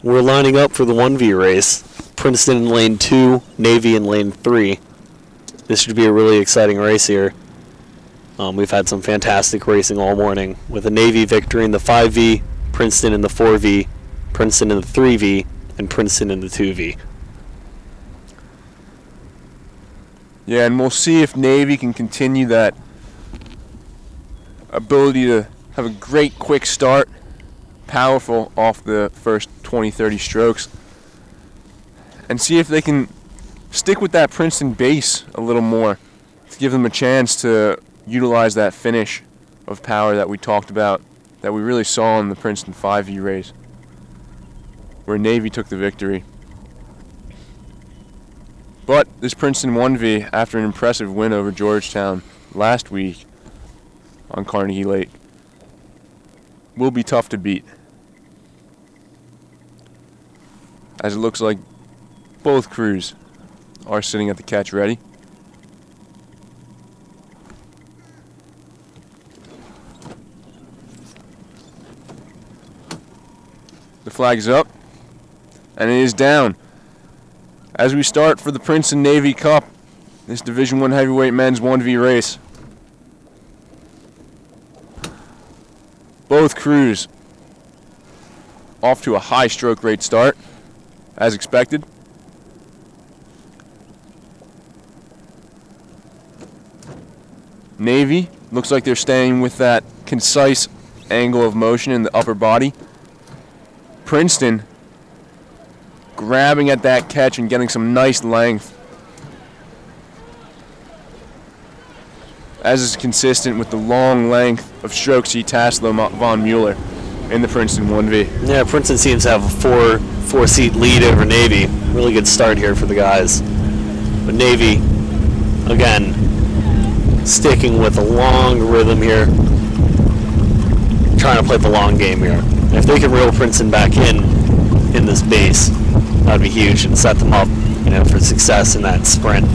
We're lining up for the 1V race. Princeton in lane 2, Navy in lane 3. This should be a really exciting race here. We've had some fantastic racing all morning with a Navy victory in the 5V, Princeton in the 4V, Princeton in the 3V, and Princeton in the 2V. Yeah, and we'll see if Navy can continue that ability to have a great quick start, powerful off the first 20-30 strokes, and see if they can stick with that Princeton base a little more to give them a chance to utilize that finish of power that we talked about, that we really saw in the Princeton 5V race, where Navy took the victory. But this Princeton 1V, after an impressive win over Georgetown last week on Carnegie Lake, will be tough to beat, as it looks like both crews are sitting at the catch ready. The flag is up, and it is down as we start for the Princeton Navy Cup, this Division I heavyweight men's 1V race. Both crews off to a high stroke rate start, as expected. Navy looks like they're staying with that concise angle of motion in the upper body. Princeton grabbing at that catch and getting some nice length, as is consistent with the long length of strokes he tasked Von Mueller in the Princeton 1V. Yeah, Princeton seems to have a four-seat lead over Navy. Really good start here for the guys. But Navy, again, sticking with a long rhythm here, trying to play the long game here. If they can reel Princeton back in this base, that would be huge and set them up, for success in that sprint.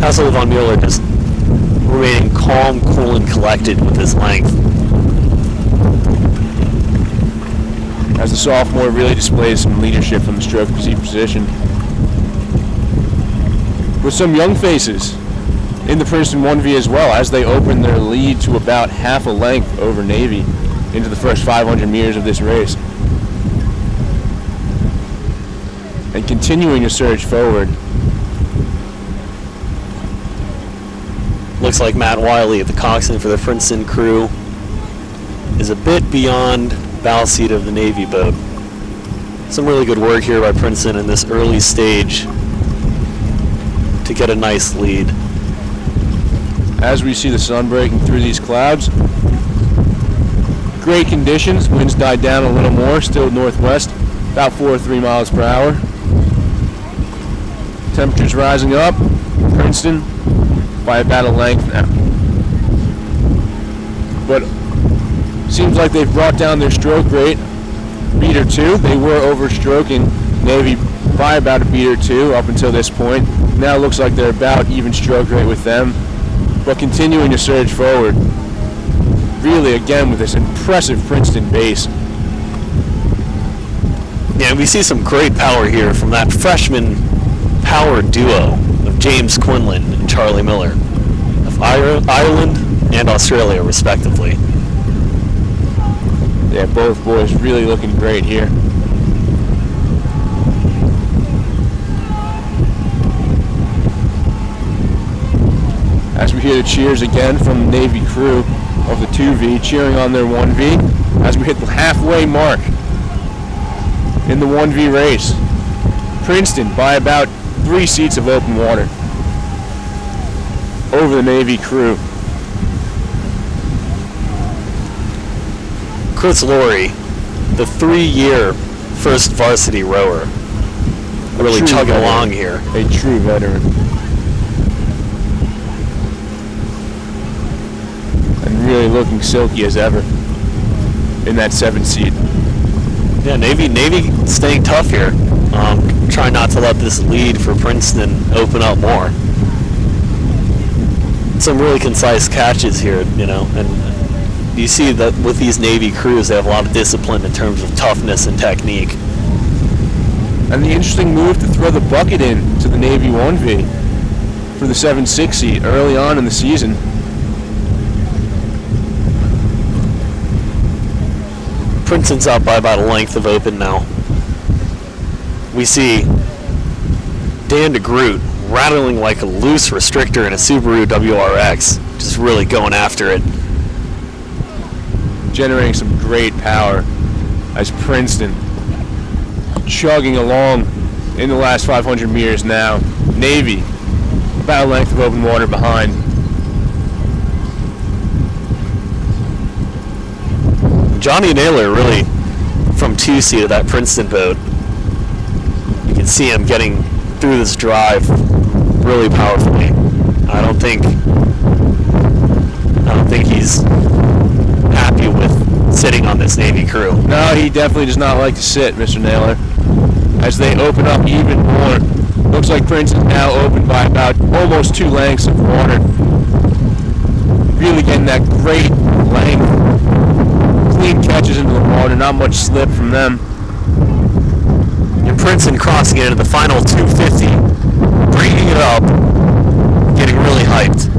How's Von Mueller just remaining calm, cool, and collected with his length? As the sophomore really displays some leadership from the stroke position. With some young faces in the Princeton 1V as well, as they open their lead to about half a length over Navy into the first 500 meters of this race. And continuing to surge forward. Looks like Matt Wiley at the coxswain for the Princeton crew is a bit beyond bow seat of the Navy boat. Some really good work here by Princeton in this early stage to get a nice lead. As we see the sun breaking through these clouds, great conditions. Winds died down a little more, still northwest, about 4 or 3 miles per hour. Temperatures rising up. Princeton by about a length now. But seems like they've brought down their stroke rate beat or two. They were overstroking Navy by about a beat or two up until this point. Now it looks like they're about even stroke rate with them, but continuing to surge forward. Really, again, with this impressive Princeton base. Yeah, we see some great power here from that freshman power duo of James Quinlan and Charlie Miller of Ireland and Australia, respectively. Yeah, both boys really looking great here. As we hear the cheers again from the Navy crew of the 2V cheering on their 1V as we hit the halfway mark in the 1V race. Princeton by about 3 seats of open water over the Navy crew. Chris Laurie, the 3-year first varsity rower, really chugging along here. A true veteran. And really looking silky as ever in that 7 seat. Yeah, Navy staying tough here. Trying not to let this lead for Princeton open up more. Some really concise catches here, and you see that with these Navy crews, they have a lot of discipline in terms of toughness and technique. And the interesting move to throw the bucket in to the Navy 1V for the 7-6 seat early on in the season. Princeton's up by about a length of open now. We see Dan DeGroot rattling like a loose restrictor in a Subaru WRX, just really going after it. Generating some great power as Princeton chugging along in the last 500 meters now. Navy about a length of open water behind. Johnny Naylor really from 2C to that Princeton boat. You can see him getting through this drive really powerfully. I don't think he's happy with sitting on this Navy crew. No, he definitely does not like to sit, Mr. Naylor. As they open up even more. Looks like Princeton's now open by about almost 2 lengths of water. Really getting that great length. Clean catches into the water, not much slip from them. And Princeton crossing it into the final 250, bringing it up, getting really hyped.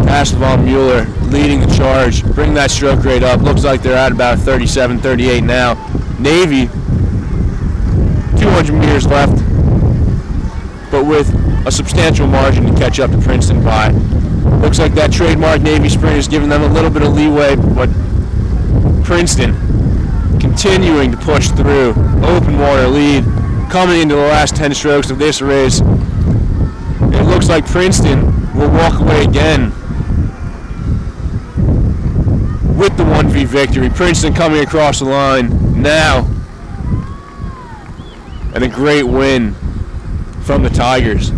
Asselbaum Mueller leading the charge, bring that stroke rate up. Looks like they're at about 37, 38 now. Navy, 200 meters left, but with a substantial margin to catch up to Princeton by. Looks like that trademark Navy sprint is giving them a little bit of leeway, but Princeton continuing to push through. Open water lead coming into the last 10 strokes of this race. It looks like Princeton will walk away again with the 1V victory. Princeton coming across the line now. And a great win from the Tigers.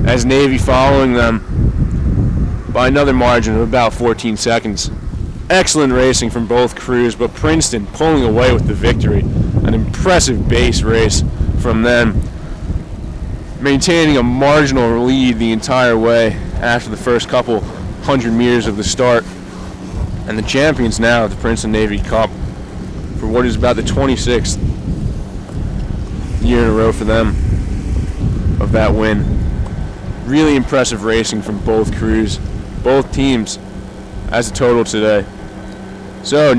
As Navy following them by another margin of about 14 seconds. Excellent racing from both crews, but Princeton pulling away with the victory. An impressive base race from them, maintaining a marginal lead the entire way after the first couple 100 meters of the start. And the champions now of the Princeton Navy Cup for what is about the 26th year in a row for them of that win. Really impressive racing from both crews, both teams as a total today. So